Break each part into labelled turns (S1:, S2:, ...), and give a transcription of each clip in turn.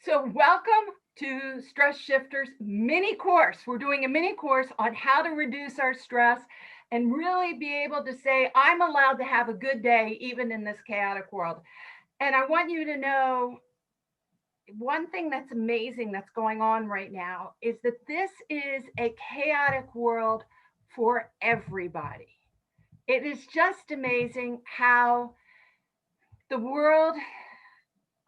S1: So welcome to Stress Shifters mini course. We're doing a mini course on how to reduce our stress and really be able to say, I'm allowed to have a good day even in this chaotic world. And I want you to know one thing that's amazing that's going on right now is that this is a chaotic world for everybody. It is just amazing how the world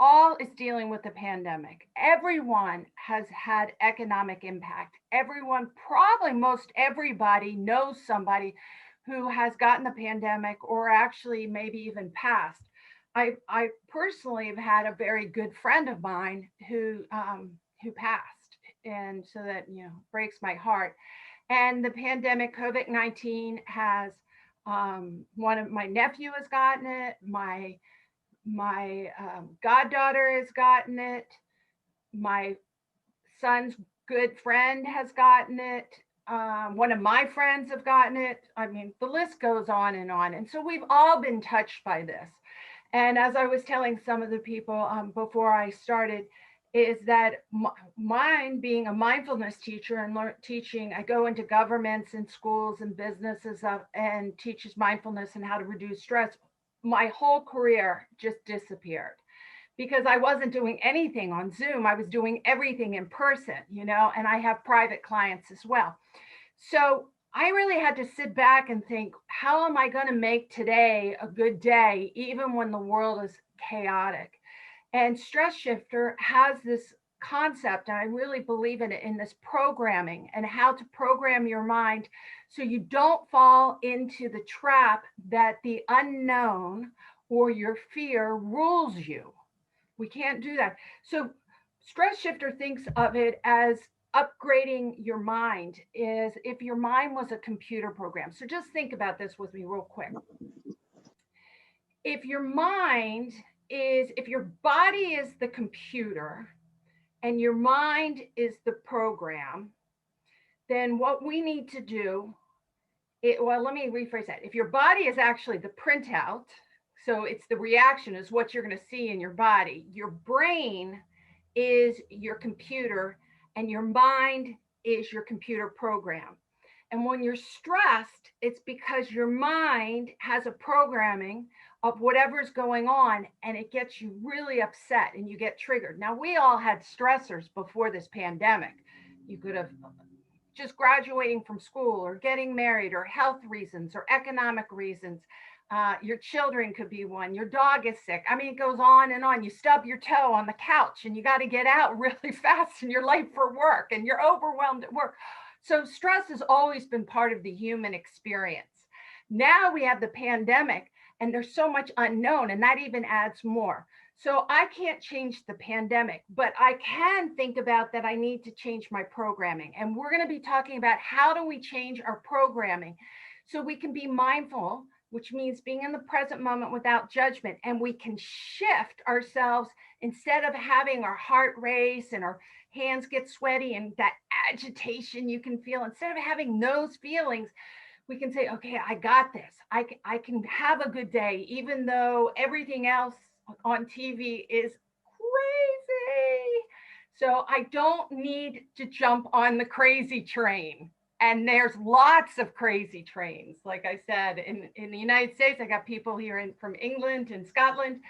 S1: all is dealing with the pandemic. Everyone has had economic impact. Everyone, probably most everybody, knows somebody who has gotten the pandemic or actually maybe even passed. I personally have had a very good friend of mine who passed, and so that breaks my heart. And the pandemic, COVID-19, has one of my nephew has gotten it. My goddaughter has gotten it. My son's good friend has gotten it. One of my friends have gotten it. I mean, the list goes on and on. And so we've all been touched by this. And as I was telling some of the people before I started, is that mine being a mindfulness teacher and teaching, I go into governments and schools and businesses and teaches mindfulness and how to reduce stress. My whole career just disappeared because I wasn't doing anything on Zoom. I was doing everything in person, and I have private clients as well. So I really had to sit back and think, how am I going to make today a good day, even when the world is chaotic? And Stress Shifter has this concept, and I really believe in it, in this programming and how to program your mind so you don't fall into the trap that the unknown or your fear rules you. We can't do that. So Stress Shifter thinks of it as upgrading your mind, is if your mind was a computer program. So just think about this with me real quick. If your mind is, if your body is the computer and your mind is the program, then what we need to do, let me rephrase that. If your body is actually the printout, so it's the reaction is what you're going to see in your body, your brain is your computer and your mind is your computer program. And when you're stressed, it's because your mind has a programming of whatever's going on and it gets you really upset and you get triggered. Now, we all had stressors before this pandemic. You could have just graduating from school or getting married or health reasons or economic reasons. Your children could be one. Your dog is sick. I mean, it goes on and on. You stub your toe on the couch and you got to get out really fast and you're late for work and you're overwhelmed at work. So stress has always been part of the human experience. Now we have the pandemic and there's so much unknown, and that even adds more. So I can't change the pandemic, but I can think about that I need to change my programming. And we're going to be talking about how do we change our programming so we can be mindful, which means being in the present moment without judgment. And we can shift ourselves instead of having our heart race and our hands get sweaty and that agitation you can feel. Instead of having those feelings, we can say, okay, I got this. I can have a good day, even though everything else on TV is crazy. So I don't need to jump on the crazy train. And there's lots of crazy trains. Like I said, in the United States, I got people here from England and Scotland.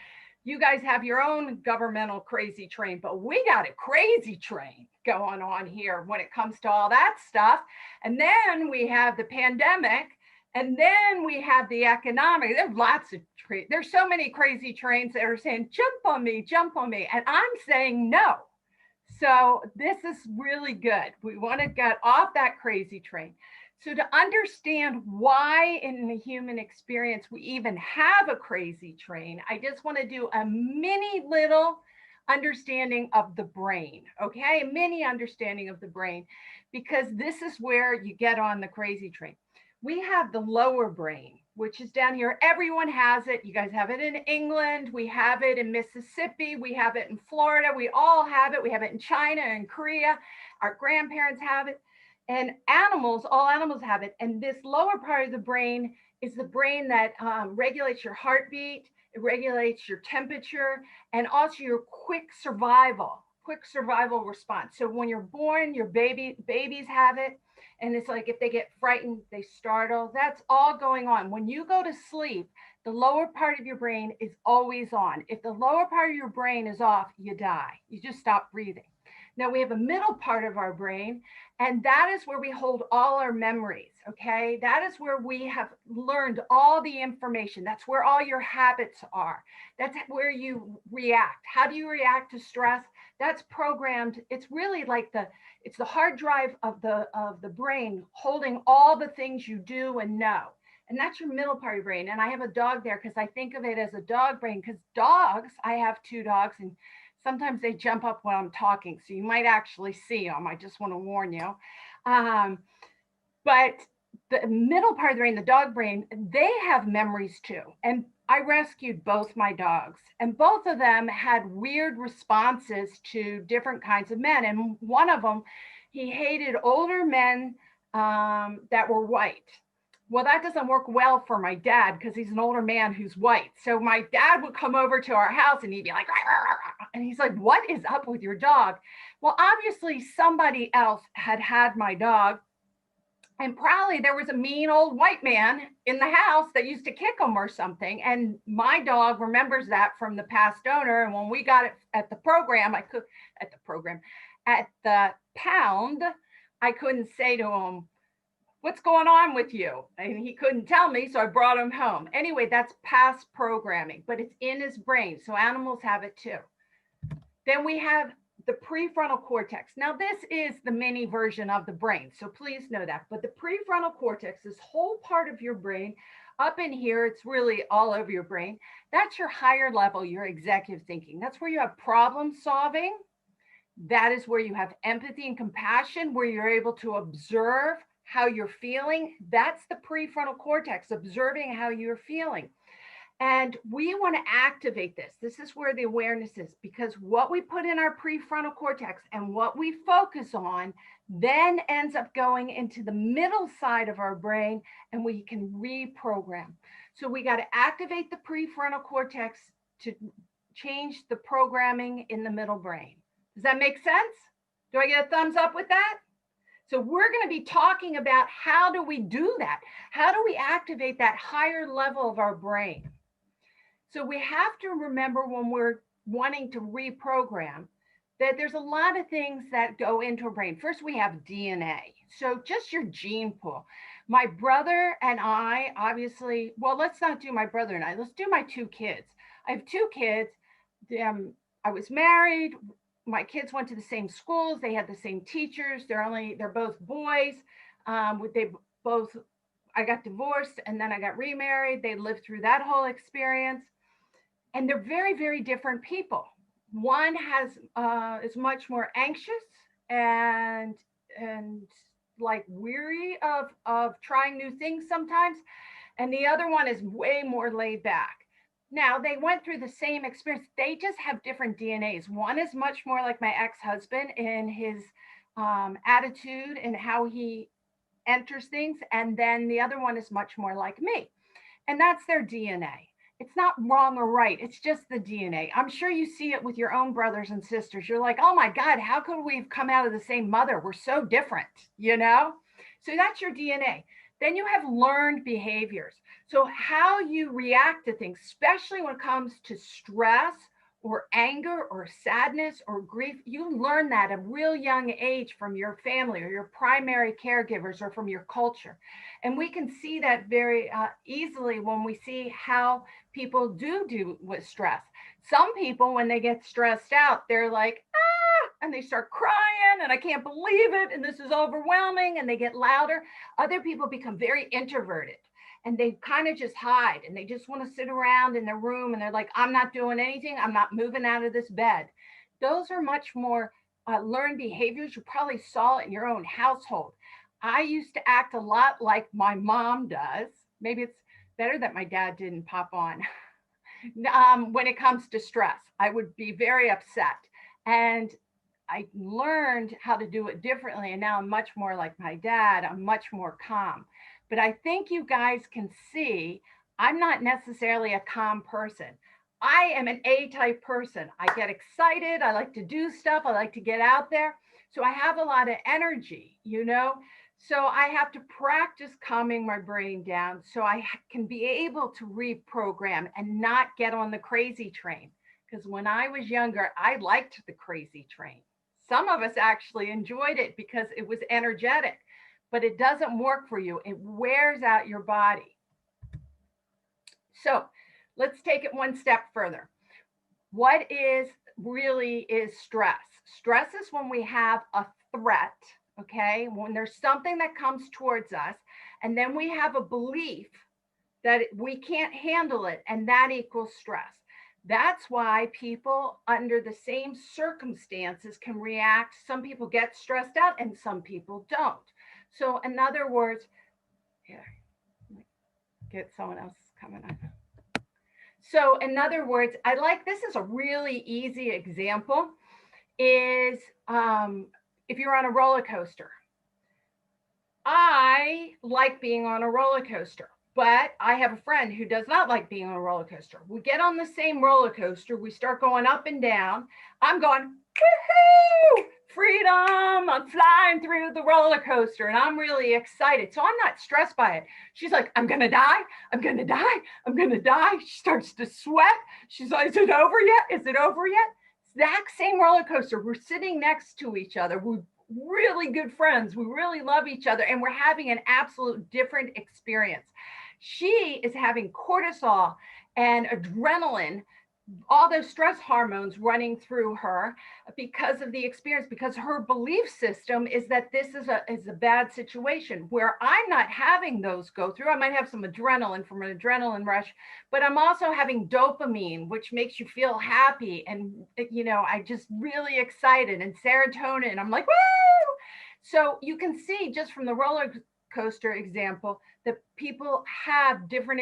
S1: You guys have your own governmental crazy train, but we got a crazy train going on here when it comes to all that stuff. And then we have the pandemic, and then we have the economic. There's lots of there's so many crazy trains that are saying, jump on me, jump on me. And I'm saying no. So this is really good. We want to get off that crazy train. So to understand why in the human experience we even have a crazy train, I just want to do a mini little understanding of the brain, okay? A mini understanding of the brain, because this is where you get on the crazy train. We have the lower brain, which is down here. Everyone has it. You guys have it in England. We have it in Mississippi. We have it in Florida. We all have it. We have it in China and Korea. Our grandparents have it. And animals, all animals have it. And this lower part of the brain is the brain that regulates your heartbeat. It regulates your temperature and also your quick survival. quick survival response. So when you're born, your babies have it. And it's like if they get frightened, they startle. That's all going on. When you go to sleep, the lower part of your brain is always on. If the lower part of your brain is off, you die. You just stop breathing. Now we have a middle part of our brain, and that is where we hold all our memories. Okay. That is where we have learned all the information. That's where all your habits are. That's where you react. How do you react to stress? That's programmed. It's really like it's the hard drive of the brain holding all the things you do and know. And that's your middle part of your brain. And I have a dog there because I think of it as a dog brain, because dogs, I have two dogs, and sometimes they jump up when I'm talking. So you might actually see them. I just want to warn you. Um, but the middle part of the brain, the dog brain, they have memories too. And I rescued both my dogs, and both of them had weird responses to different kinds of men. And one of them, he hated older men that were white. Well, that doesn't work well for my dad because he's an older man who's white. So my dad would come over to our house and he'd be like, rah, rah, rah. And he's like, what is up with your dog? Well, obviously somebody else had my dog. And probably there was a mean old white man in the house that used to kick him or something. And my dog remembers that from the past owner. And when we got it at the program, at the pound, I couldn't say to him, what's going on with you? And he couldn't tell me, so I brought him home. Anyway, that's past programming, but it's in his brain. So animals have it too. Then we have the prefrontal cortex. Now, this is the mini version of the brain, so please know that. But the prefrontal cortex, this whole part of your brain, up in here, it's really all over your brain. That's your higher level, your executive thinking. That's where you have problem solving. That is where you have empathy and compassion, where you're able to observe how you're feeling. That's the prefrontal cortex, observing how you're feeling. And we want to activate this. This is where the awareness is, because what we put in our prefrontal cortex and what we focus on then ends up going into the middle side of our brain, and we can reprogram. So we got to activate the prefrontal cortex to change the programming in the middle brain. Does that make sense? Do I get a thumbs up with that? So we're going to be talking about how do we do that? How do we activate that higher level of our brain? So we have to remember when we're wanting to reprogram that there's a lot of things that go into our brain. First, we have DNA. So just your gene pool. My brother and I, obviously, well, let's not do my brother and I. Let's do my two kids. I have two kids. I was married. My kids went to the same schools. They had the same teachers. They're both boys. They both, I got divorced and then I got remarried. They lived through that whole experience, and they're very, very different people. One is much more anxious and like weary of trying new things sometimes, and the other one is way more laid back. Now, they went through the same experience. They just have different DNAs. One is much more like my ex-husband in his attitude and how he enters things. And then the other one is much more like me. And that's their DNA. It's not wrong or right. It's just the DNA. I'm sure you see it with your own brothers and sisters. You're like, oh my God, how could we have come out of the same mother? We're so different, you know? So that's your DNA. Then you have learned behaviors. So how you react to things, especially when it comes to stress or anger or sadness or grief, you learn that at a real young age from your family or your primary caregivers or from your culture. And we can see that very easily when we see how people do with stress. Some people, when they get stressed out, they're like, and they start crying and I can't believe it and this is overwhelming, and they get louder. Other people become very introverted and they kind of just hide and they just want to sit around in their room and they're like, I'm not doing anything. I'm not moving out of this bed. Those are much more learned behaviors. You probably saw it in your own household. I used to act a lot like my mom does. Maybe it's better that my dad didn't pop on. When it comes to stress, I would be very upset. And I learned how to do it differently. And now I'm much more like my dad. I'm much more calm. But I think you guys can see I'm not necessarily a calm person. I am an A type person. I get excited. I like to do stuff. I like to get out there. So I have a lot of energy, you know? So I have to practice calming my brain down so I can be able to reprogram and not get on the crazy train. Because when I was younger, I liked the crazy train. Some of us actually enjoyed it because it was energetic, but it doesn't work for you. It wears out your body. So let's take it one step further. What is really is stress? Stress is when we have a threat, okay? When there's something that comes towards us, and then we have a belief that we can't handle it, and that equals stress. That's why people under the same circumstances can react. Some people get stressed out and some people don't. So, in other words, here, get someone else coming on. So, in other words, I like this is a really easy example. Is if you're on a roller coaster. I like being on a roller coaster, but I have a friend who does not like being on a roller coaster. We get on the same roller coaster, we start going up and down. I'm going, woohoo, freedom, I'm flying through the roller coaster and I'm really excited. So I'm not stressed by it. She's like, I'm going to die. I'm going to die. I'm going to die. She starts to sweat. She's like, is it over yet? Is it over yet? Exact same roller coaster. We're sitting next to each other. We're really good friends. We really love each other and we're having an absolute different experience. She is having cortisol and adrenaline, all those stress hormones running through her because of the experience, because her belief system is that this is a bad situation, where I'm not having those go through. I might have some adrenaline from an adrenaline rush, but I'm also having dopamine, which makes you feel happy and, you know, I just really excited, and serotonin. I'm like, woo! So you can see just from the roller coaster example that people have different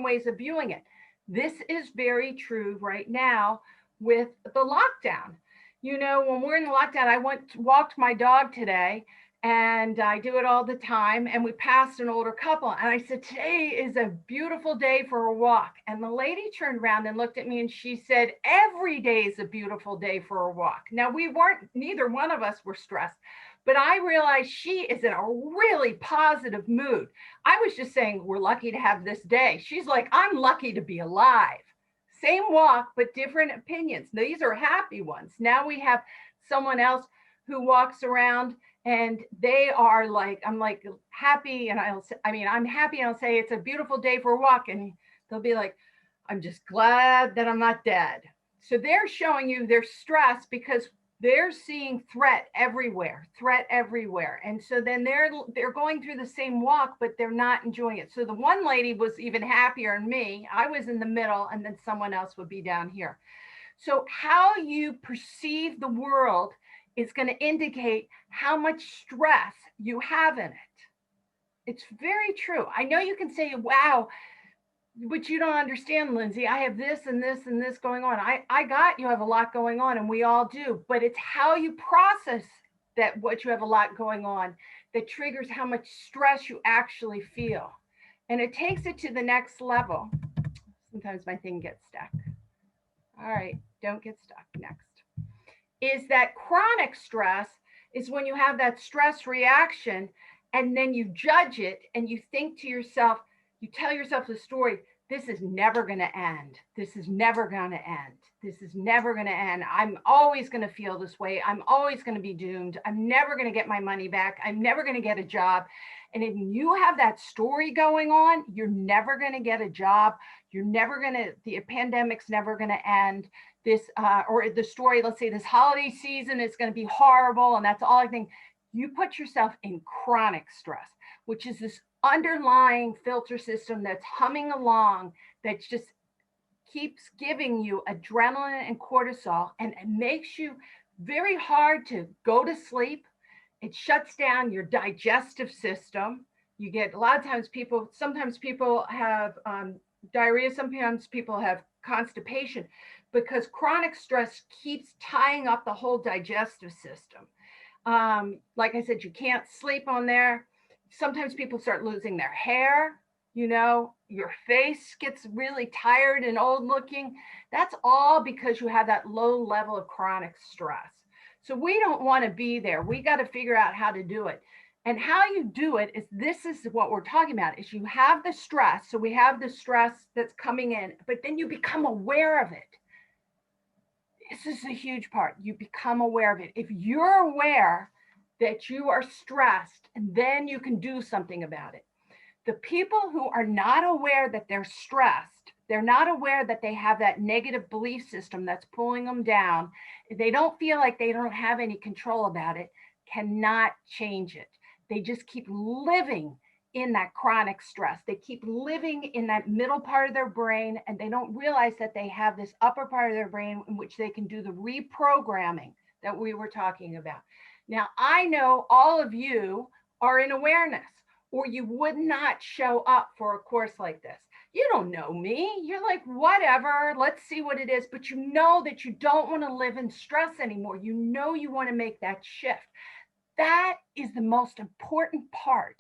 S1: ways of viewing it. This is very true right now with the lockdown. You know, when we're in the lockdown, I walked my dog today, and I do it all the time. And we passed an older couple, and I said, today is a beautiful day for a walk. And the lady turned around and looked at me and she said, every day is a beautiful day for a walk. Now, neither one of us were stressed, but I realized she is in a really positive mood. I was just saying, we're lucky to have this day. She's like, I'm lucky to be alive. Same walk, but different opinions. These are happy ones. Now we have someone else who walks around and they are like, I'm like happy. And I'm happy. And I'll say, it's a beautiful day for a walk. And they'll be like, I'm just glad that I'm not dead. So they're showing you their stress because they're seeing threat everywhere. And so then they're going through the same walk, but they're not enjoying it. So the one lady was even happier than me. I was in the middle, and then someone else would be down here. So how you perceive the world is going to indicate how much stress you have in it. It's very true. I know you can say, wow, but you don't understand, Lindsay. I have this and this and this going on. I got you have a lot going on, and we all do. But it's how you process that what you have a lot going on that triggers how much stress you actually feel. And it takes it to the next level. Sometimes my thing gets stuck. All right, don't get stuck. Next is that chronic stress is when you have that stress reaction and then you judge it and you think to yourself, you tell yourself the story, this is never going to end. This is never going to end. This is never going to end. I'm always going to feel this way. I'm always going to be doomed. I'm never going to get my money back. I'm never going to get a job. And if you have that story going on, you're never going to get a job. The pandemic's never going to end. Or the story, let's say this holiday season is going to be horrible. And that's all I think. You put yourself in chronic stress, which is this underlying filter system that's humming along, that just keeps giving you adrenaline and cortisol, and it makes you very hard to go to sleep. It shuts down your digestive system. You get a lot of times sometimes people have diarrhea, sometimes people have constipation because chronic stress keeps tying up the whole digestive system. Like I said, you can't sleep on there. Sometimes people start losing their hair. You know, your face gets really tired and old looking. That's all because you have that low level of chronic stress. So we don't want to be there. We got to figure out how to do it. And how you do it is, this is what we're talking about, is you have the stress. So we have the stress that's coming in, but then you become aware of it. This is a huge part. You become aware of it. If you're aware that you are stressed, and then you can do something about it. The people who are not aware that they're stressed, they're not aware that they have that negative belief system that's pulling them down, they don't feel like they don't have any control about it, cannot change it. They just keep living in that chronic stress. They keep living in that middle part of their brain, and they don't realize that they have this upper part of their brain in which they can do the reprogramming that we were talking about. Now, I know all of you are in awareness, or you would not show up for a course like this. You don't know me. You're like, whatever, let's see what it is. But you know that you don't want to live in stress anymore. You know you want to make that shift. That is the most important part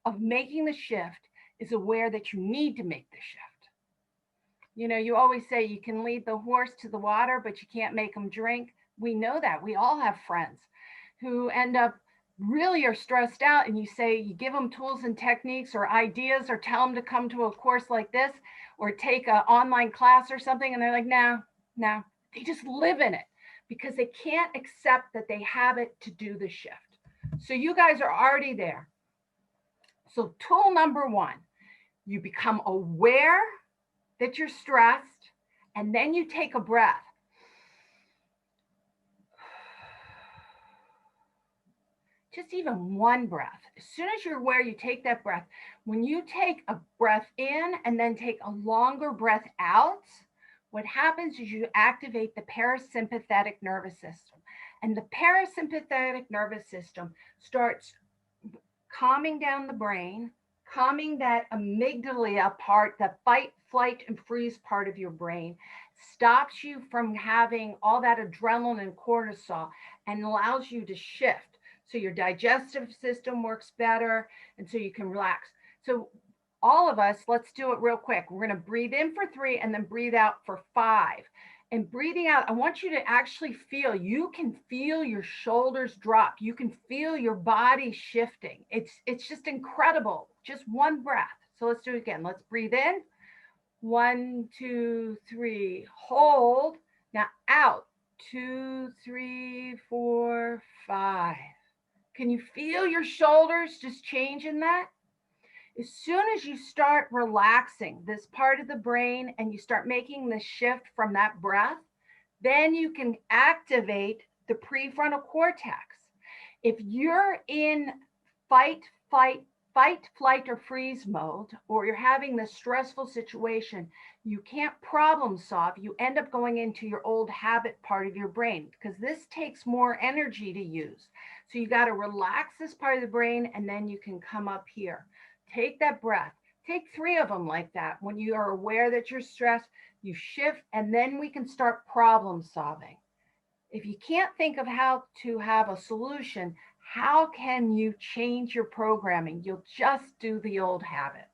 S1: of making the shift, is aware that you need to make the shift. You know, you always say you can lead the horse to the water, but you can't make them drink. We know that. We all have friends who end up really are stressed out, and you say, you give them tools and techniques or ideas, or tell them to come to a course like this or take an online class or something, and they're like, no. They just live in it because they can't accept that they have it to do the shift. So you guys are already there. So tool number one, you become aware that you're stressed, and then you take a breath. Just even one breath. As soon as you're aware, you take that breath. When you take a breath in and then take a longer breath out, what happens is you activate the parasympathetic nervous system. And the parasympathetic nervous system starts calming down the brain, calming that amygdala part, the fight, flight, and freeze part of your brain, stops you from having all that adrenaline and cortisol, and allows you to shift. So your digestive system works better, and so you can relax. So all of us, let's do it real quick. We're going to breathe in for 3 and then breathe out for 5. And breathing out, I want you to actually feel, you can feel your shoulders drop. You can feel your body shifting. It's just incredible. Just one breath. So let's do it again. Let's breathe in. 1, 2, 3. Hold. Now out. 2, 3, 4, 5. Can you feel your shoulders just change in that? As soon as you start relaxing this part of the brain and you start making the shift from that breath, then you can activate the prefrontal cortex. If you're in fight, flight, or freeze mode, or you're having this stressful situation, you can't problem solve. You end up going into your old habit part of your brain, because this takes more energy to use. So you got to relax this part of the brain, and then you can come up here. Take that breath. Take 3 of them like that. When you are aware that you're stressed, you shift, and then we can start problem solving. If you can't think of how to have a solution, how can you change your programming? You'll just do the old habits.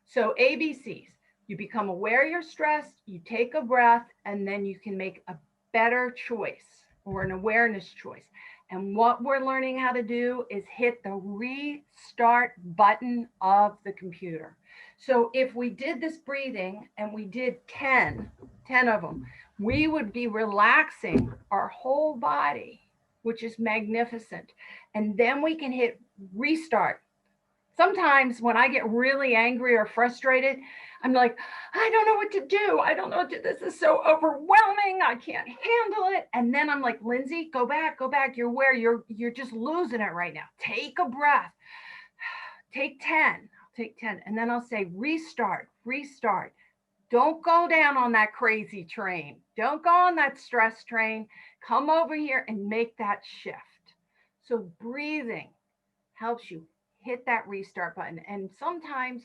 S1: So ABCs, you become aware you're stressed, you take a breath, and then you can make a better choice or an awareness choice. And what we're learning how to do is hit the restart button of the computer. So if we did this breathing and we did 10 of them, we would be relaxing our whole body, which is magnificent. And then we can hit restart. Sometimes when I get really angry or frustrated, I'm like, I don't know what to do. I don't know what to do. This is so overwhelming. I can't handle it. And then I'm like, Lindsay, go back. You're where you're just losing it right now. Take a breath. Take 10. And then I'll say, restart. Don't go down on that crazy train. Don't go on that stress train. Come over here and make that shift. So breathing helps you hit that restart button. And sometimes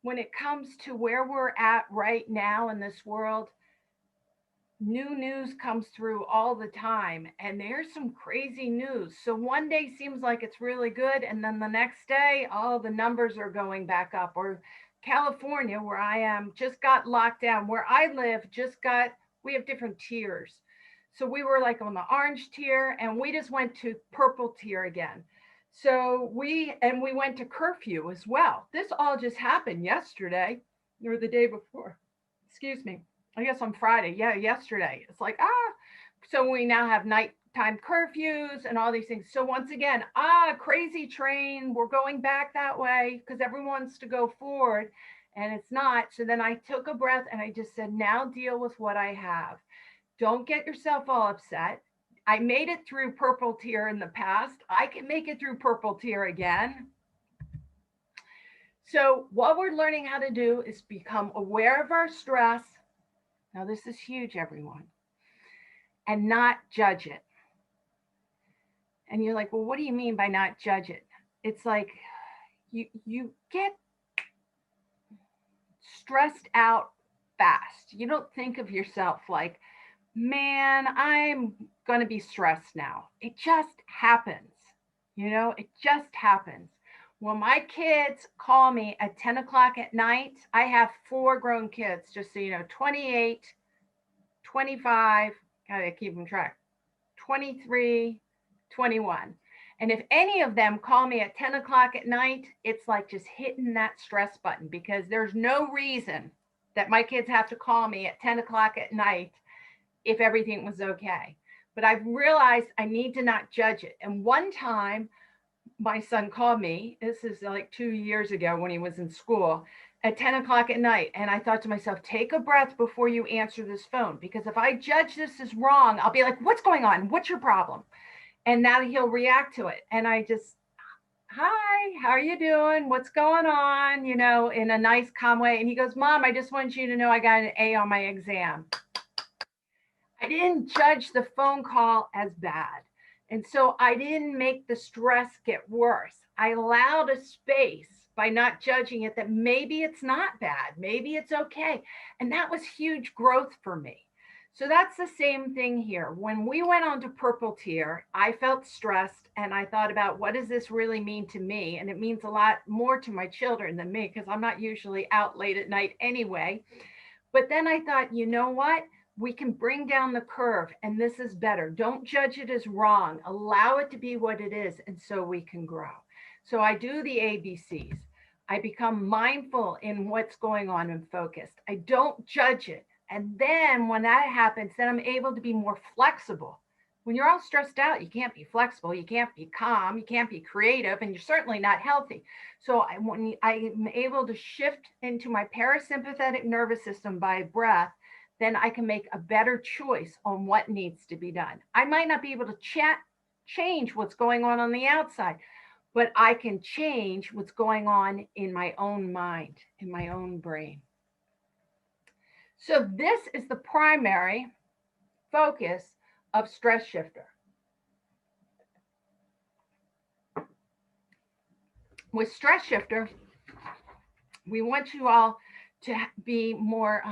S1: when it comes to where we're at right now in this world, new news comes through all the time, and there's some crazy news. So one day seems like it's really good, and then the next day, the numbers are going back up, or California, where I am, just got locked down. Where I live, we have different tiers. So we were like on the orange tier, and we just went to purple tier again. So we went to curfew as well. This all just happened yesterday or the day before. Excuse me. I guess on Friday. Yeah, yesterday. It's like, so we now have nighttime curfews and all these things. So once again, crazy train. We're going back that way because everyone wants to go forward and it's not. So then I took a breath and I just said, now deal with what I have. Don't get yourself all upset. I made it through purple tier in the past. I can make it through purple tier again. So what we're learning how to do is become aware of our stress. Now this is huge, everyone. And not judge it. And you're like, well, what do you mean by not judge it? It's like you get stressed out fast. You don't think of yourself like, man, I'm going to be stressed now. It just happens. It just happens. When my kids call me at 10 o'clock at night, I have 4 grown kids, just so you know, 28, 25, gotta keep them track, 23, 21. And if any of them call me at 10 o'clock at night, it's like just hitting that stress button because there's no reason that my kids have to call me at 10 o'clock at night if everything was okay. But I've realized I need to not judge it. And one time, my son called me, this is like 2 years ago when he was in school, at 10 o'clock at night. And I thought to myself, take a breath before you answer this phone. Because if I judge this as wrong, I'll be like, what's going on? What's your problem? And now he'll react to it. And I just, hi, how are you doing? What's going on? In a nice, calm way. And he goes, Mom, I just want you to know I got an A on my exam. I didn't judge the phone call as bad. And so I didn't make the stress get worse. I allowed a space by not judging it that maybe it's not bad, maybe it's okay. And that was huge growth for me. So that's the same thing here. When we went on to purple tier, I felt stressed and I thought about what does this really mean to me? And it means a lot more to my children than me because I'm not usually out late at night anyway. But then I thought, you know what? We can bring down the curve and this is better. Don't judge it as wrong. Allow it to be what it is and so we can grow. So I do the ABCs. I become mindful in what's going on and focused. I don't judge it. And then when that happens, then I'm able to be more flexible. When you're all stressed out, you can't be flexible, you can't be calm, you can't be creative, and you're certainly not healthy. So when I'm able to shift into my parasympathetic nervous system by breath, then I can make a better choice on what needs to be done. I might not be able to change what's going on the outside, but I can change what's going on in my own mind, in my own brain. So this is the primary focus of Stress Shifter. With Stress Shifter, we want you all to be more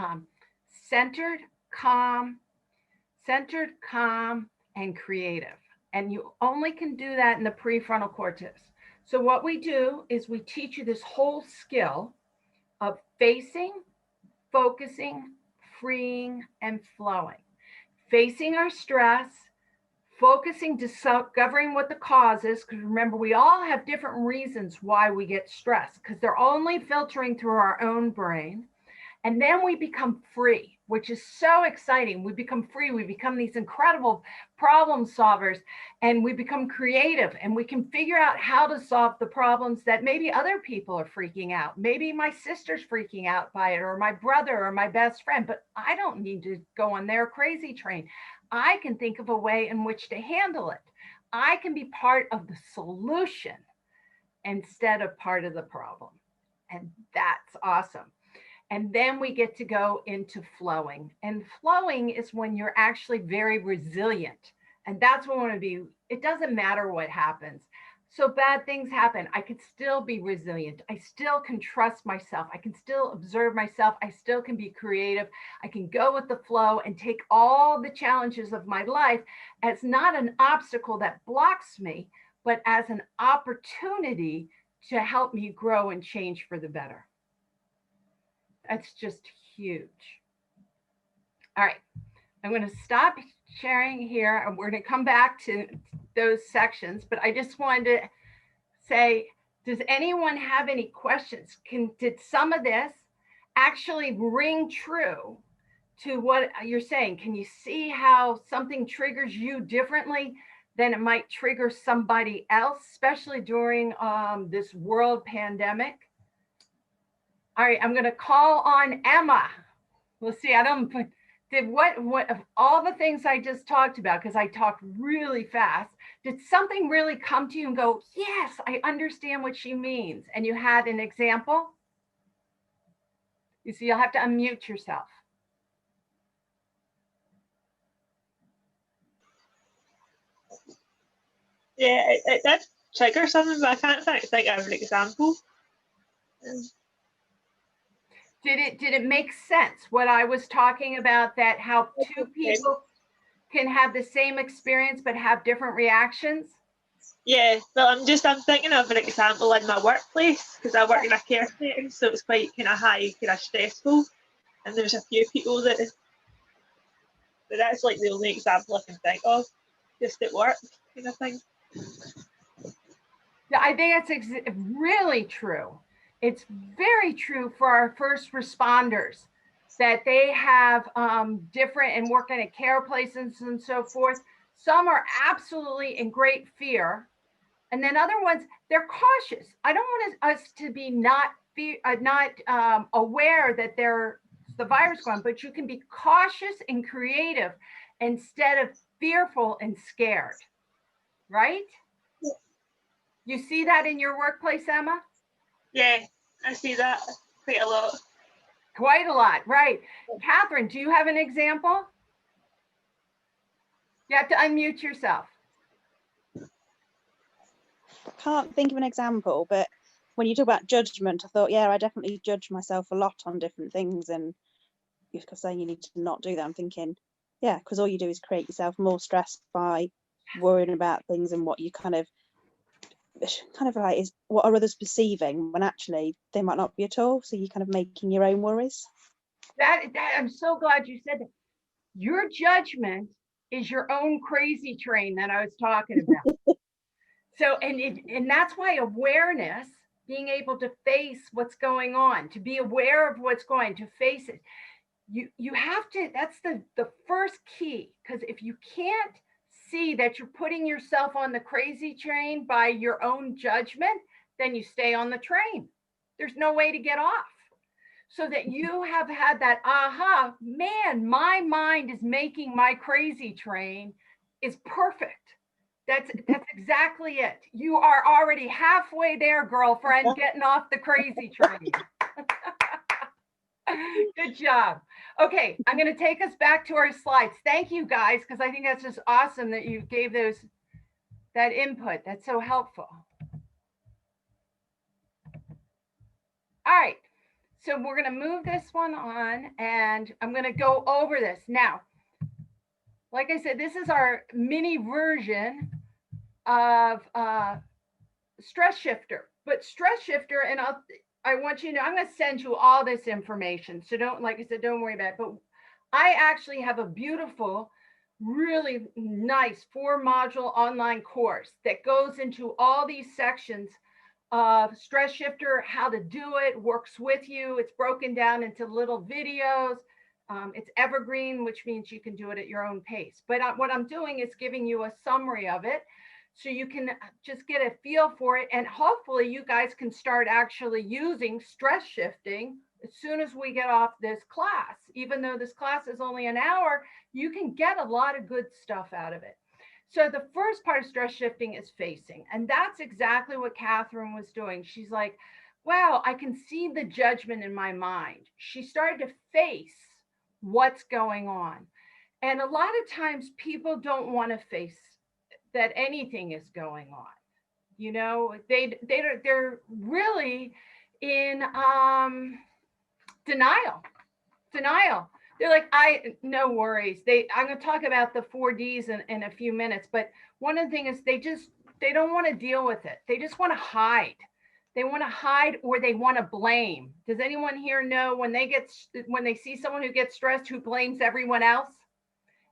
S1: centered, calm, and creative. And you only can do that in the prefrontal cortex. So what we do is we teach you this whole skill of facing, focusing, freeing, and flowing. Facing our stress, focusing, discovering what the cause is, because remember, we all have different reasons why we get stressed, because they're only filtering through our own brain. And then we become free, which is so exciting. We become free. We become these incredible problem solvers, and we become creative, and we can figure out how to solve the problems that maybe other people are freaking out. Maybe my sister's freaking out by it, or my brother, or my best friend, but I don't need to go on their crazy train. I can think of a way in which to handle it. I can be part of the solution instead of part of the problem. And that's awesome. And then we get to go into flowing. And flowing is when you're actually very resilient. And that's what we want to be. It doesn't matter what happens. So bad things happen. I could still be resilient. I still can trust myself. I can still observe myself. I still can be creative. I can go with the flow and take all the challenges of my life as not an obstacle that blocks me, but as an opportunity to help me grow and change for the better. That's just huge. All right. I'm going to stop sharing here and we're going to come back to those sections, but I just wanted to say, does anyone have any questions? Did some of this actually ring true to what you're saying? Can you see how something triggers you differently than it might trigger somebody else, especially during this world pandemic? All right, I'm going to call on Emma. Let's see. I don't did what of all the things I just talked about, because I talked really fast. Did something really come to you and go, yes, I understand what she means? And you had an example? You see, you'll have to unmute yourself.
S2: Yeah, it did trigger something, but I can't think of an example.
S1: Did it make sense what I was talking about, that how two people can have the same experience but have different reactions?
S2: Yeah, well, I'm thinking of an example in my workplace, because I work in a care setting, so it's quite kind of high, kind of stressful, and there's a few people but that's like the only example I can think of, just at work kind of thing.
S1: I think that's really true. It's very true for our first responders, that they have different and work in care places and so forth. Some are absolutely in great fear, and then other ones, they're cautious. I don't want us to be not aware that there's the virus going, but you can be cautious and creative instead of fearful and scared, right? You see that in your workplace, Emma?
S2: Yeah, I see that quite a lot.
S1: Quite a lot, right. Catherine, do you have an example? You have to unmute yourself.
S3: I can't think of an example, but when you talk about judgment, I thought, yeah, I definitely judge myself a lot on different things, and you're saying you need to not do that. I'm thinking, yeah, because all you do is create yourself more stress by worrying about things, and what you kind of like is what are others perceiving when actually they might not be at all. So you're kind of making your own worries.
S1: That I'm so glad you said that. Your judgment is your own crazy train that I was talking about. So, and that's why awareness, being able to face what's going on, to be aware of what's going, to face it. You have to, that's the first key, because if you can't see that you're putting yourself on the crazy train by your own judgment, then you stay on the train. There's no way to get off. So that you have had that aha, man, my mind is making my crazy train is perfect. That's exactly it. You are already halfway there, girlfriend, getting off the crazy train. Good job. Okay, I'm going to take us back to our slides. Thank you, guys, because I think that's just awesome that you gave that input. That's so helpful. All right, so we're going to move this one on, and I'm going to go over this. Now, like I said, this is our mini version of Stress Shifter. But Stress Shifter, and I want you to know, I'm going to send you all this information. So don't, like I said, don't worry about it. But I actually have a beautiful, really nice 4-module online course that goes into all these sections of Stress Shifter, how to do it, works with you. It's broken down into little videos. It's evergreen, which means you can do it at your own pace. But what I'm doing is giving you a summary of it, so you can just get a feel for it. And hopefully you guys can start actually using stress shifting as soon as we get off this class. Even though this class is only an hour, you can get a lot of good stuff out of it. So the first part of stress shifting is facing. And that's exactly what Catherine was doing. She's like, wow, I can see the judgment in my mind. She started to face what's going on. And a lot of times people don't want to face that anything is going on. You know, they're really in denial. They're like, no worries. I'm going to talk about the 4Ds in a few minutes, but one of the things is they don't want to deal with it. They just want to hide. They want to hide, or they want to blame. Does anyone here know when they see someone who gets stressed, who blames everyone else?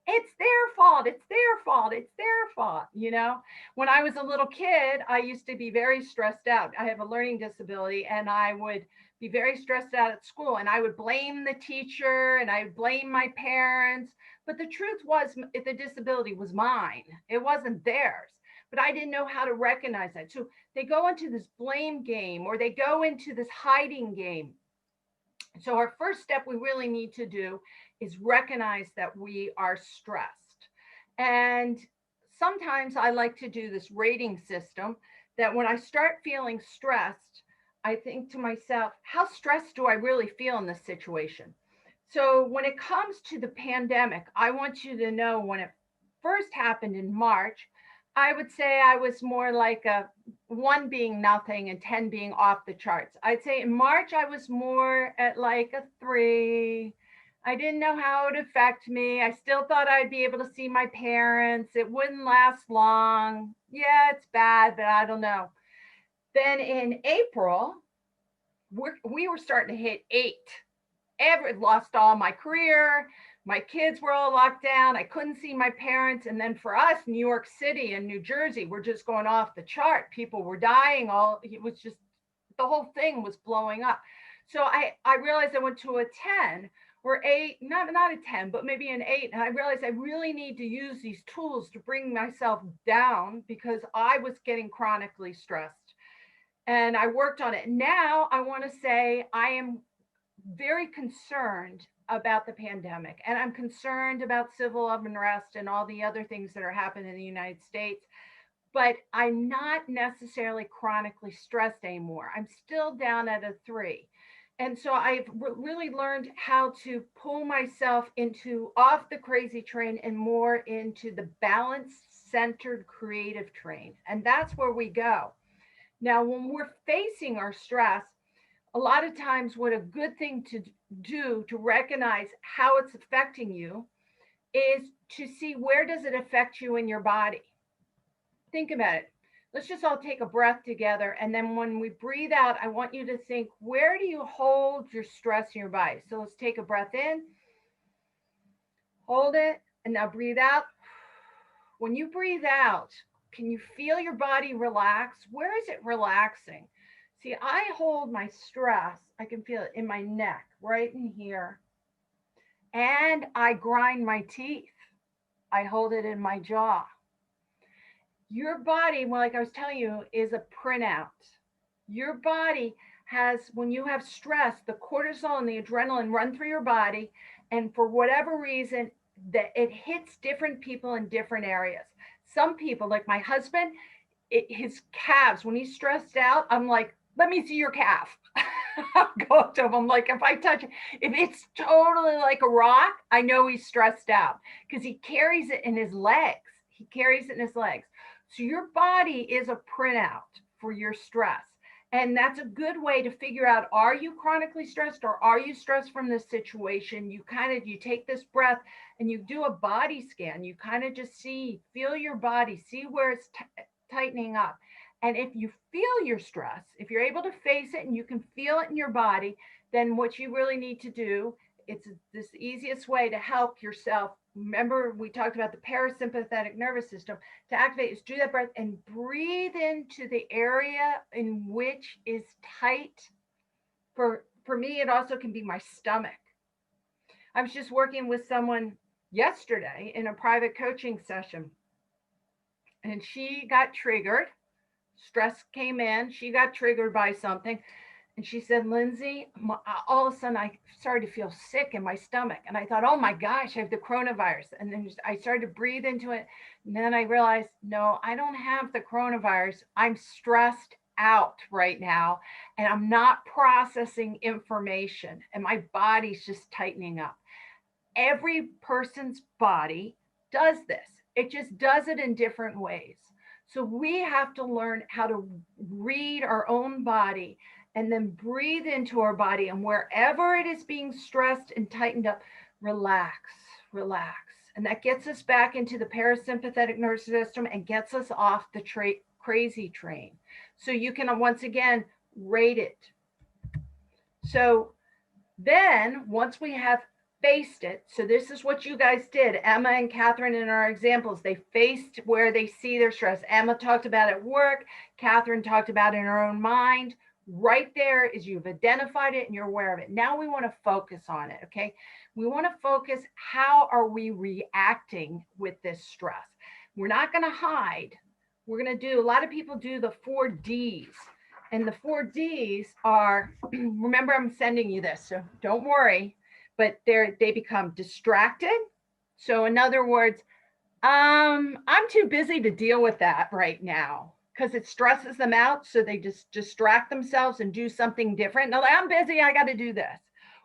S1: It's their fault. It's their fault. It's their fault. You know, when I was a little kid, I used to be very stressed out. I have a learning disability, and I would be very stressed out at school, and I would blame the teacher and I would blame my parents. But the truth was, the disability was mine, it wasn't theirs. But I didn't know how to recognize that. So they go into this blame game, or they go into this hiding game. So our first step we really need to do is recognize that we are stressed. And sometimes I like to do this rating system, that when I start feeling stressed, I think to myself, how stressed do I really feel in this situation? So when it comes to the pandemic, I want you to know, when it first happened in March, I would say I was more like a 1 being nothing and 10 being off the charts. I'd say in March, I was more at like a 3. I didn't know how it would affect me. I still thought I'd be able to see my parents. It wouldn't last long. Yeah, it's bad, but I don't know. Then in April, we were starting to hit 8. Lost all my career. My kids were all locked down. I couldn't see my parents. And then for us, New York City and New Jersey were just going off the chart. People were dying. It was just, the whole thing was blowing up. So I realized I went to a 10 or 8, not a 10, but maybe an 8. And I realized I really need to use these tools to bring myself down, because I was getting chronically stressed. And I worked on it. Now I want to say I am very concerned about the pandemic, and I'm concerned about civil unrest and all the other things that are happening in the United States. But I'm not necessarily chronically stressed anymore. I'm still down at a 3. And so I've really learned how to pull myself into off the crazy train and more into the balanced, centered, creative train. And that's where we go. Now, when we're facing our stress, a lot of times what a good thing to do to recognize how it's affecting you is to see, where does it affect you in your body? Think about it. Let's just all take a breath together. And then when we breathe out, I want you to think, where do you hold your stress in your body? So let's take a breath in, hold it, and now breathe out. When you breathe out, can you feel your body relax? Where is it relaxing? See, I hold my stress, I can feel it in my neck, right in here. And I grind my teeth. I hold it in my jaw. Your body, well, like I was telling you, is a printout. Your body has, when you have stress, the cortisol and the adrenaline run through your body. And for whatever reason, that it hits different people in different areas. Some people, like my husband, his calves, when he's stressed out, I'm like, let me see your calf. I'll go up to him. I'm like, if I touch it, if it's totally like a rock, I know he's stressed out, because he carries it in his legs. He carries it in his legs. So your body is a printout for your stress. And that's a good way to figure out, are you chronically stressed, or are you stressed from this situation? You take this breath and you do a body scan. You kind of just feel your body, see where it's tightening up. And if you feel your stress, if you're able to face it and you can feel it in your body, then what you really need to do, it's this easiest way to help yourself. Remember, we talked about the parasympathetic nervous system. To activate is do that breath and breathe into the area in which is tight. For me, it also can be my stomach. I was just working with someone yesterday in a private coaching session, and she got triggered. Stress came in. She got triggered by something. And she said, Lindsay, all of a sudden I started to feel sick in my stomach. And I thought, oh my gosh, I have the coronavirus. And then I started to breathe into it. And then I realized, no, I don't have the coronavirus. I'm stressed out right now. And I'm not processing information. And my body's just tightening up. Every person's body does this. It just does it in different ways. So we have to learn how to read our own body and then breathe into our body. And wherever it is being stressed and tightened up, relax, relax. And that gets us back into the parasympathetic nervous system and gets us off the crazy train. So you can, once again, rate it. So then once we have faced it, so this is what you guys did, Emma and Catherine in our examples, they faced where they see their stress. Emma talked about at work, Catherine talked about in her own mind. Right there is you've identified it and you're aware of it. Now we want to focus on it, okay? We want to focus, how are we reacting with this stress? We're not going to hide. We're going to do, a lot of people do the 4 Ds. And the 4 Ds are, remember I'm sending you this, so don't worry, but they become distracted. So in other words, I'm too busy to deal with that right now because it stresses them out. So they just distract themselves and do something different. No, I'm busy, I got to do this.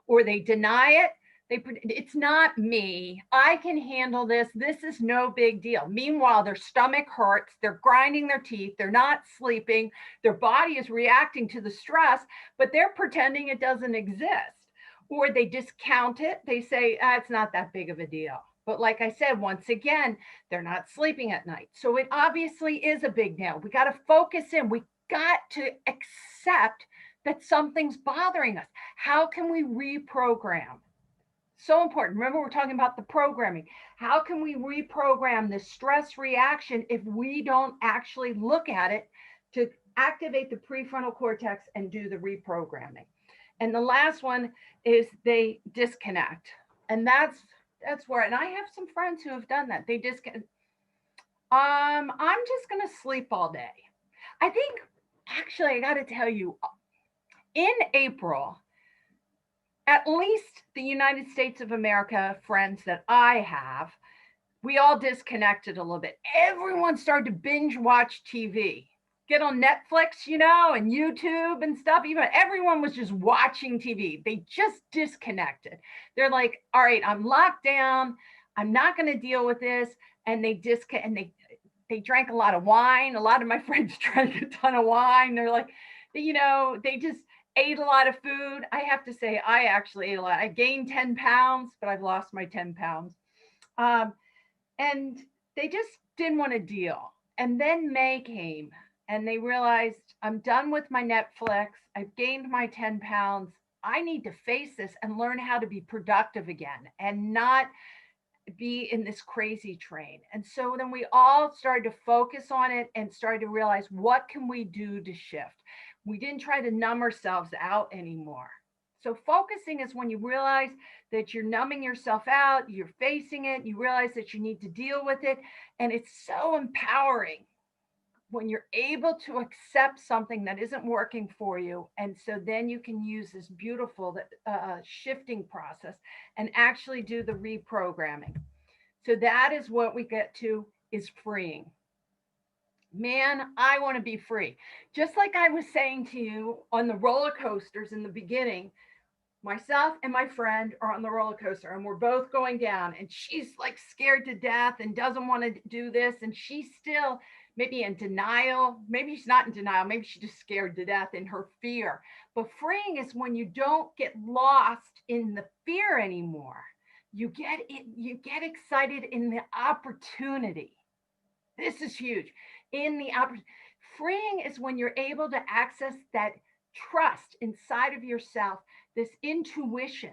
S1: Or they deny it. It's not me. I can handle this. This is no big deal. Meanwhile, their stomach hurts. They're grinding their teeth. They're not sleeping. Their body is reacting to the stress, but they're pretending it doesn't exist. Or they discount it. They say, it's not that big of a deal. But like I said, once again, they're not sleeping at night. So it obviously is a big deal. We got to focus in. We got to accept that something's bothering us. How can we reprogram? So important. Remember, we're talking about the programming. How can we reprogram the stress reaction if we don't actually look at it to activate the prefrontal cortex and do the reprogramming? And the last one is they disconnect. And that's where, and I have some friends who have done that. They disconnect. I'm just going to sleep all day. I think, actually, I got to tell you, in April, at least the United States of America friends that I have, we all disconnected a little bit. Everyone started to binge watch TV, get on Netflix, and YouTube and stuff. Even everyone was just watching TV. They just disconnected. They're like, all right, I'm locked down. I'm not going to deal with this. And they drank a lot of wine. A lot of my friends drank a ton of wine. They're like, they just ate a lot of food. I have to say, I actually ate a lot. I gained 10 pounds, but I've lost my 10 pounds. And they just didn't want to deal. And then May came and they realized, I'm done with my Netflix. I've gained my 10 pounds. I need to face this and learn how to be productive again and not be in this crazy train. And so then we all started to focus on it and started to realize, what can we do to shift? We didn't try to numb ourselves out anymore. So focusing is when you realize that you're numbing yourself out, you're facing it, you realize that you need to deal with it. And it's so empowering when you're able to accept something that isn't working for you. And so then you can use this beautiful shifting process and actually do the reprogramming. So that is what we get to, is freeing. Man, I want to be free. Just like I was saying to you on the roller coasters in the beginning, myself and my friend are on the roller coaster and we're both going down, and she's like scared to death and doesn't want to do this. And she's still maybe in denial. Maybe she's not in denial. Maybe she's just scared to death in her fear. But freeing is when you don't get lost in the fear anymore. You get excited in the opportunity. This is huge. Freeing is when you're able to access that trust inside of yourself, this intuition,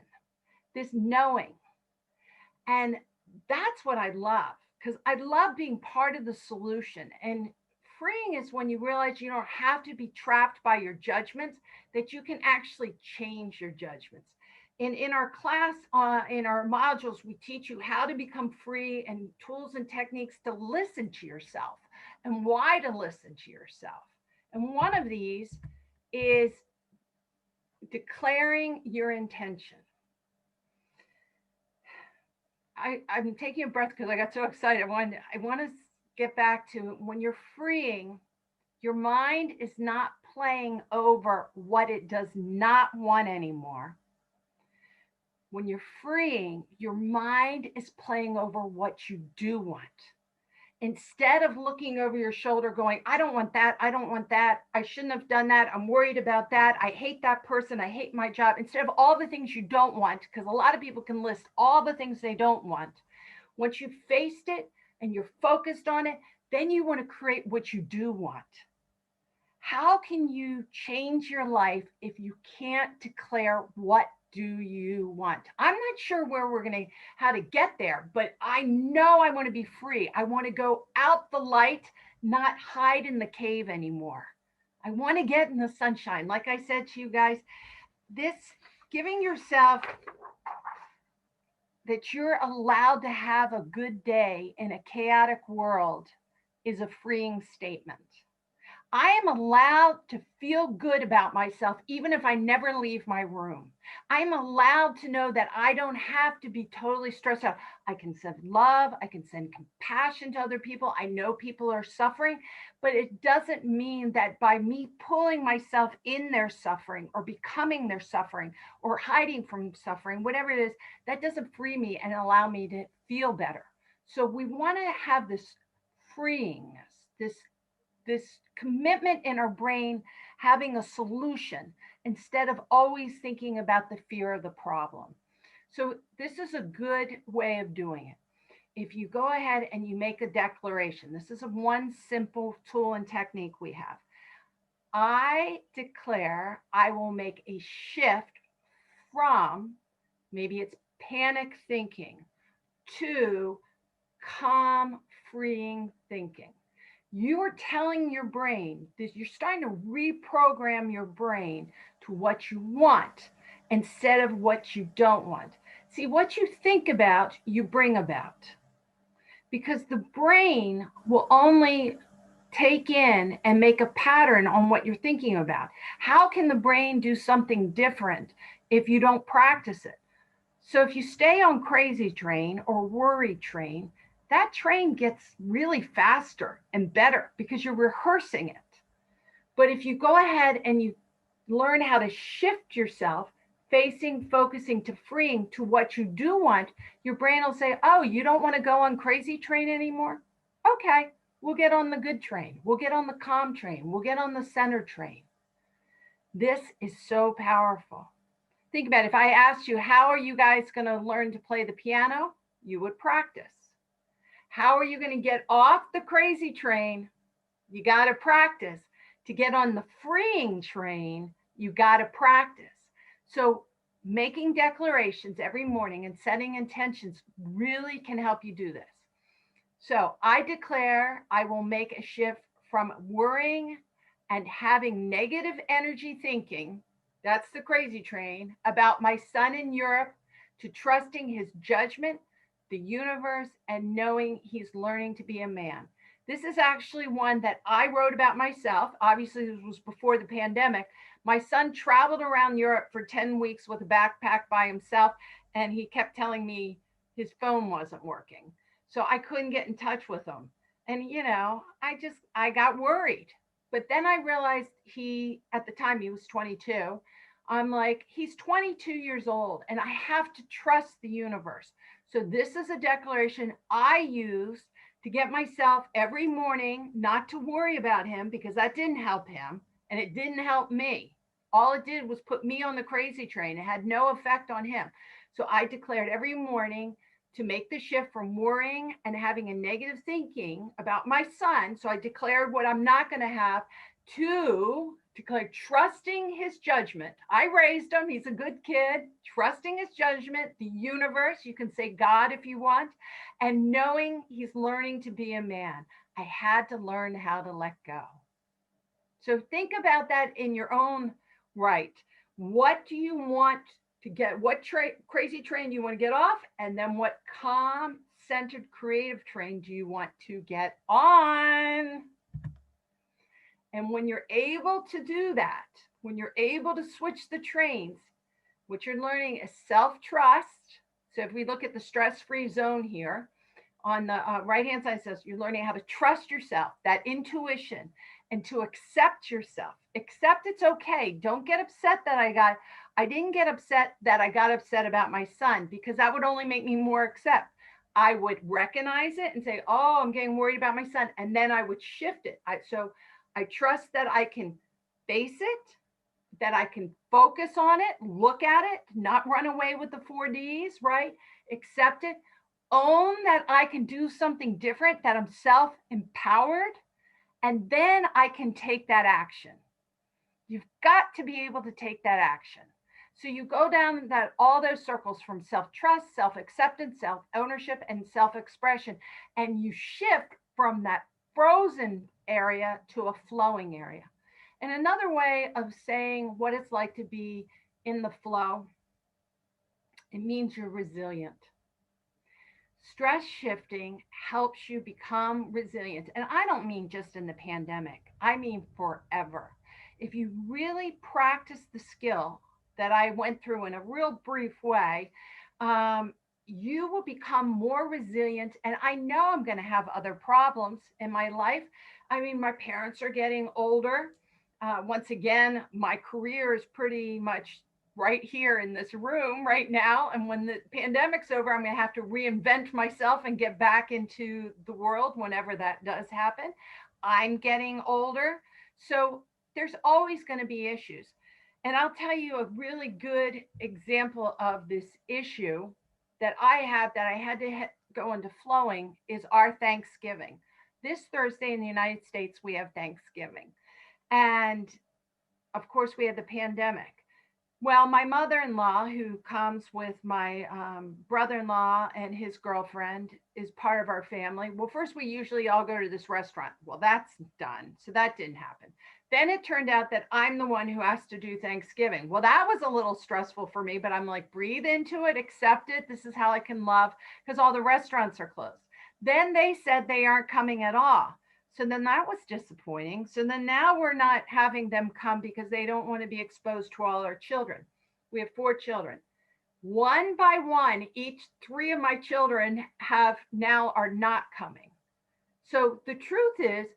S1: this knowing. And that's what I love, because I love being part of the solution. And freeing is when you realize you don't have to be trapped by your judgments, that you can actually change your judgments. And in our class, in our modules, we teach you how to become free and tools and techniques to listen to yourself and why to listen to yourself. And one of these is declaring your intention. I'm taking a breath because I got so excited. I want to get back to when you're freeing, your mind is not playing over what it does not want anymore. When you're freeing, your mind is playing over what you do want. Instead of looking over your shoulder going, I don't want that, I don't want that, I shouldn't have done that, I'm worried about that, I hate that person, I hate my job. Instead of all the things you don't want, because a lot of people can list all the things they don't want. Once you've faced it and you're focused on it, then you want to create what you do want. How can you change your life if you can't declare what do you want? I'm not sure where we're going to, how to get there, but I know I want to be free. I want to go out the light, not hide in the cave anymore. I want to get in the sunshine. Like I said to you guys, this giving yourself that you're allowed to have a good day in a chaotic world is a freeing statement. I am allowed to feel good about myself, even if I never leave my room. I'm allowed to know that I don't have to be totally stressed out. I can send love, I can send compassion to other people. I know people are suffering, but it doesn't mean that by me pulling myself in their suffering or becoming their suffering or hiding from suffering, whatever it is, that doesn't free me and allow me to feel better. So we want to have this freeingness, this commitment in our brain having a solution instead of always thinking about the fear of the problem. So this is a good way of doing it. If you go ahead and you make a declaration, this is one simple tool and technique we have. I declare I will make a shift from, maybe it's panic thinking, to calm, freeing thinking. You are telling your brain that you're starting to reprogram your brain to what you want instead of what you don't want. See, what you think about, you bring about. Because the brain will only take in and make a pattern on what you're thinking about. How can the brain do something different if you don't practice it? So if you stay on crazy train or worry train, that train gets really faster and better because you're rehearsing it. But if you go ahead and you learn how to shift yourself, focusing to freeing to what you do want, your brain will say, oh, you don't want to go on crazy train anymore? Okay, we'll get on the good train. We'll get on the calm train. We'll get on the center train. This is so powerful. Think about it. If I asked you, how are you guys going to learn to play the piano? You would practice. How are you going to get off the crazy train? You got to practice. To get on the freeing train, you got to practice. So making declarations every morning and setting intentions really can help you do this. So I declare I will make a shift from worrying and having negative energy thinking, that's the crazy train, about my son in Europe, to trusting his judgment, the universe, and knowing he's learning to be a man. This is actually one that I wrote about myself. Obviously, this was before the pandemic. My son traveled around Europe for 10 weeks with a backpack by himself, and he kept telling me his phone wasn't working. So I couldn't get in touch with him. And, I got worried. But then I realized at the time, he was 22. I'm like, he's 22 years old, and I have to trust the universe. So this is a declaration I use to get myself every morning not to worry about him, because that didn't help him and it didn't help me. All it did was put me on the crazy train. It had no effect on him. So I declared every morning to make the shift from worrying and having a negative thinking about my son. So I declared what I'm not going to have, to declare trusting his judgment. I raised him. He's a good kid. Trusting his judgment, the universe, you can say God if you want, and knowing he's learning to be a man. I had to learn how to let go. So think about that in your own right. What do you want to get? What crazy train do you want to get off? And then what calm, centered, creative train do you want to get on? And when you're able to do that, when you're able to switch the trains, what you're learning is self-trust. So if we look at the stress-free zone here, on the right-hand side says you're learning how to trust yourself, that intuition, and to accept yourself. Accept it's okay. Don't get upset that I didn't get upset that I got upset about my son, because that would only make me more upset. I would recognize it and say, oh, I'm getting worried about my son. And then I would shift it. So I trust that I can face it, that I can focus on it, look at it, not run away with the 4Ds, right? Accept it. Own that I can do something different, that I'm self-empowered, And then I can take that action. You've got to be able to take that action. So you go down that all those circles from self-trust, self-acceptance, self-ownership, and self-expression, and you shift from that frozen area to a flowing area. And another way of saying what it's like to be in the flow, it means you're resilient. Stress shifting helps you become resilient. And I don't mean just in the pandemic, I mean forever. If you really practice the skill that I went through in a real brief way, you will become more resilient. And I know I'm going to have other problems in my life. I mean, my parents are getting older. Once again, my career is pretty much right here in this room right now. And when the pandemic's over, I'm going to have to reinvent myself and get back into the world whenever that does happen. I'm getting older. So there's always going to be issues. And I'll tell you a really good example of this issue that I have that I had to go into flowing is our Thanksgiving. This Thursday in the United States, we have Thanksgiving. And of course, we had the pandemic. Well, my mother-in-law, who comes with my brother-in-law and his girlfriend, is part of our family. Well, first we usually all go to this restaurant. Well, that's done. So that didn't happen. Then it turned out that I'm the one who has to do Thanksgiving. Well, that was a little stressful for me, but I'm like, breathe into it, accept it. This is how I can love, because all the restaurants are closed. Then they said they aren't coming at all. So then that was disappointing. So then now we're not having them come because they don't want to be exposed to all our children. We have 4 children. One by one, each 3 of my children are not coming. So the truth is,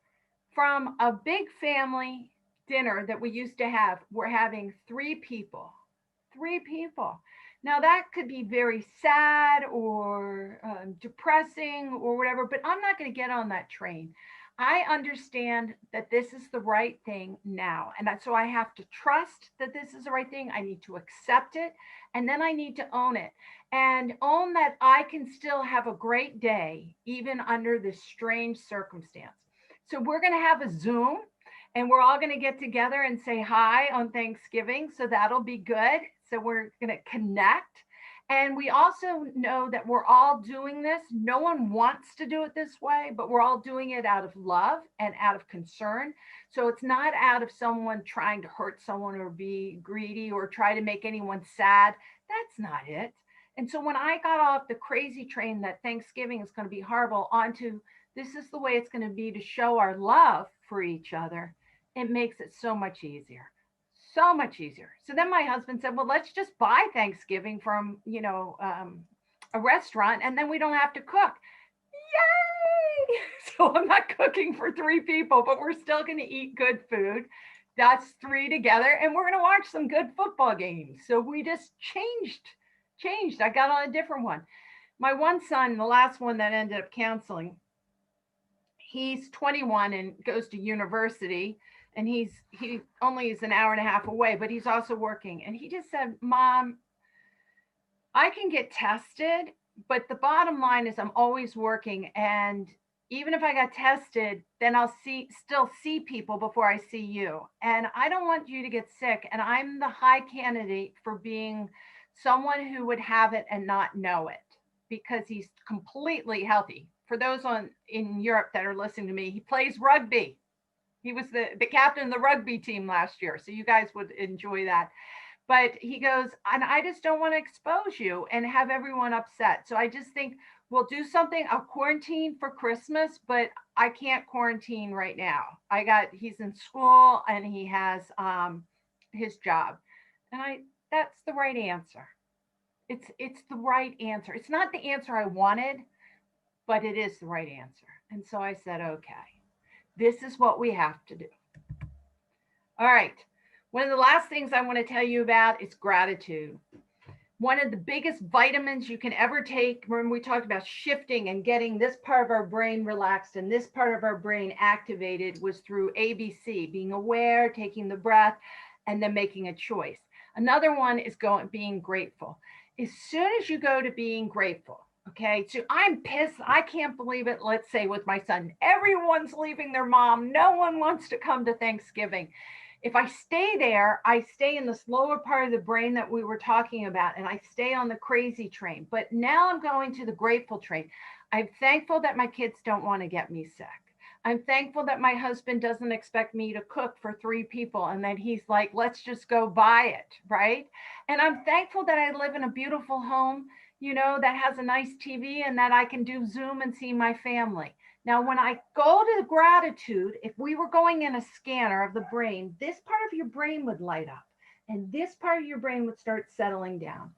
S1: from a big family dinner that we used to have, we're having 3 people. 3 people. Now that could be very sad or depressing or whatever, but I'm not going to get on that train. I understand that this is the right thing now. And so I have to trust that this is the right thing. I need to accept it. And then I need to own it and own that I can still have a great day, even under this strange circumstance. So we're going to have a Zoom and we're all going to get together and say hi on Thanksgiving. So that'll be good. So we're going to connect. And we also know that we're all doing this. No one wants to do it this way, but we're all doing it out of love and out of concern. So it's not out of someone trying to hurt someone or be greedy or try to make anyone sad. That's not it. And so when I got off the crazy train that Thanksgiving is going to be horrible onto this is the way it's going to be to show our love for each other, it makes it so much easier. So much easier. So then my husband said, well, let's just buy Thanksgiving from, a restaurant and then we don't have to cook. Yay! So I'm not cooking for 3 people, but we're still going to eat good food. That's 3 together. And we're going to watch some good football games. So we just changed. I got on a different one. My one son, the last one that ended up canceling, he's 21 and goes to university. And he only is an hour and a half away, but he's also working. And he just said, Mom, I can get tested, but the bottom line is I'm always working. And even if I got tested, then I'll still see people before I see you. And I don't want you to get sick. And I'm the high candidate for being someone who would have it and not know it because he's completely healthy. For those in Europe that are listening to me, he plays rugby. He was the captain of the rugby team last year. So you guys would enjoy that. But he goes, and I just don't want to expose you and have everyone upset. So I just think we'll do something. I'll quarantine for Christmas, but I can't quarantine right now. He's in school and he has his job. And that's the right answer. It's the right answer. It's not the answer I wanted, but it is the right answer. And so I said, okay. This is what we have to do. All right. One of the last things I want to tell you about is gratitude. One of the biggest vitamins you can ever take, remember we talked about shifting and getting this part of our brain relaxed and this part of our brain activated was through ABC, being aware, taking the breath, and then making a choice. Another one is being grateful. As soon as you go to being grateful, Okay, so I'm pissed. I can't believe it. Let's say with my son, everyone's leaving their mom. No one wants to come to Thanksgiving. If I stay there, I stay in this lower part of the brain that we were talking about, and I stay on the crazy train. But now I'm going to the grateful train. I'm thankful that my kids don't want to get me sick. I'm thankful that my husband doesn't expect me to cook for 3 people and that he's like, let's just go buy it, right? And I'm thankful that I live in a beautiful home, that has a nice TV and that I can do Zoom and see my family. Now, when I go to the gratitude, if we were going in a scanner of the brain, this part of your brain would light up and this part of your brain would start settling down.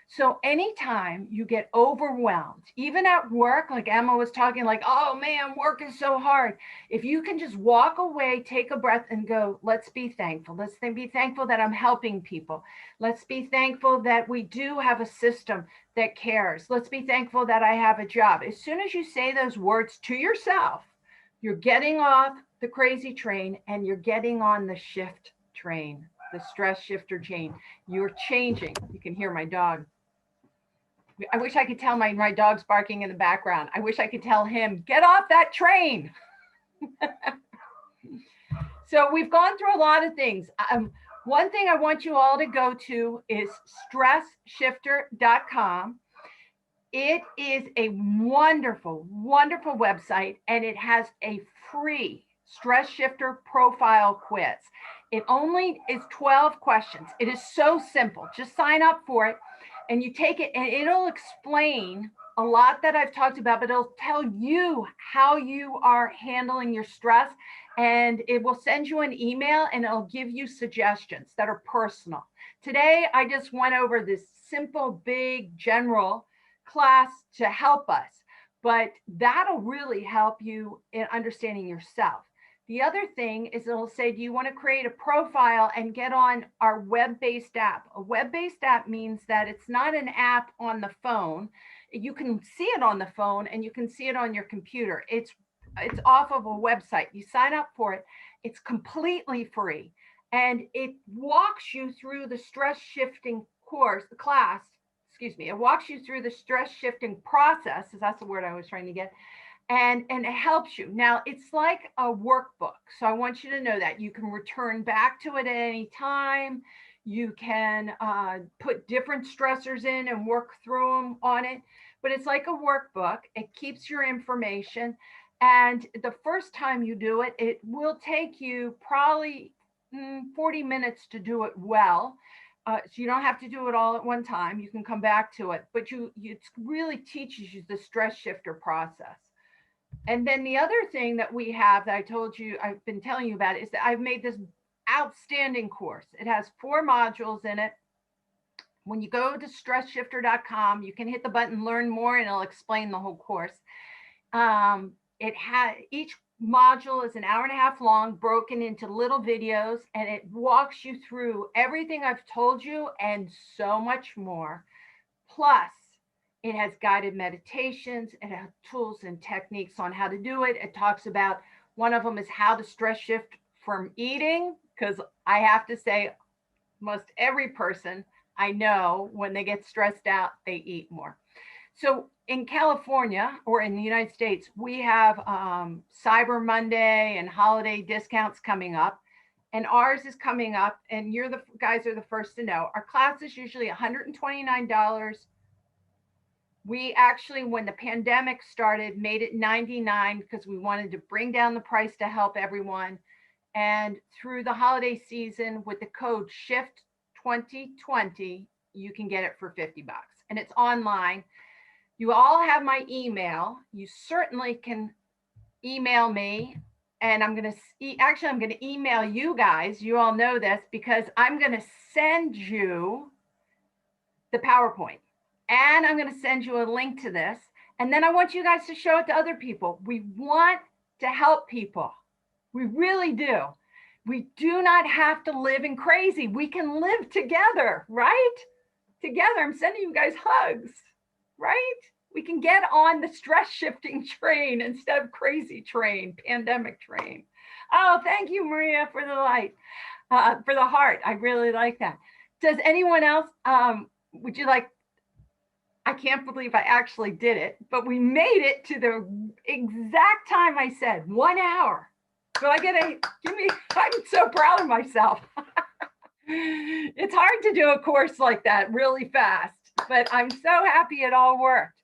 S1: So anytime you get overwhelmed, even at work, like Emma was talking, like, oh man, work is so hard. If you can just walk away, take a breath and go, let's be thankful. Let's be thankful that I'm helping people. Let's be thankful that we do have a system that cares. Let's be thankful that I have a job. As soon as you say those words to yourself, you're getting off the crazy train and you're getting on the shift train, the stress shifter chain. You're changing. You can hear my dog. I wish I could tell my dog's barking in the background. I wish I could tell him, get off that train. So we've gone through a lot of things. One thing I want you all to go to is stressshifter.com. It is a wonderful, wonderful website, and it has a free stress shifter profile quiz. It only is 12 questions. It is so simple. Just sign up for it and you take it and it'll explain a lot that I've talked about, but it'll tell you how you are handling your stress, and it will send you an email and it'll give you suggestions that are personal. Today, I just went over this simple, big, general class to help us, but that'll really help you in understanding yourself. The other thing is it'll say, do you want to create a profile and get on our web-based app? A web-based app means that it's not an app on the phone. You can see it on the phone and you can see it on your computer. It's off of a website. You sign up for it. It's completely free. And it walks you through the stress shifting class. It walks you through the stress shifting process, because that's the word I was trying to get. And it helps you. Now, it's like a workbook. So I want you to know that you can return back to it at any time. You can put different stressors in and work through them on it. But it's like a workbook. It keeps your information. And the first time you do it, it will take you probably 40 minutes to do it well. So you don't have to do it all at one time. You can come back to it. But it really teaches you the stress shifter process. And then the other thing that we have that I've been telling you about is that I've made this outstanding course. It has 4 modules in it. When you go to stressshifter.com, you can hit the button learn more and it'll explain the whole course. Each module is an hour and a half long, broken into little videos, and it walks you through everything I've told you and so much more. Plus, it has guided meditations, it has tools and techniques on how to do it. It talks about, one of them is how to stress shift from eating, because I have to say, most every person I know, when they get stressed out, they eat more. So in California, or in the United States, we have Cyber Monday and holiday discounts coming up. And ours is coming up, and you guys are the first to know. Our class is usually $129. We actually, when the pandemic started, made it $99 because we wanted to bring down the price to help everyone. And through the holiday season, with the code SHIFT2020, you can get it for $50. And it's online. You all have my email. You certainly can email me. And I'm going to email you guys. You all know this, because I'm going to send you the PowerPoint. And I'm going to send you a link to this. And then I want you guys to show it to other people. We want to help people. We really do. We do not have to live in crazy. We can live together, right? Together. I'm sending you guys hugs, right? We can get on the stress shifting train instead of crazy train, pandemic train. Oh, thank you, Maria, for the light, for the heart. I really like that. Does anyone else, would you like I can't believe I actually did it, but we made it to the exact time I said, 1 hour. So I get a, give me, I'm so proud of myself. It's hard to do a course like that really fast, but I'm so happy it all worked.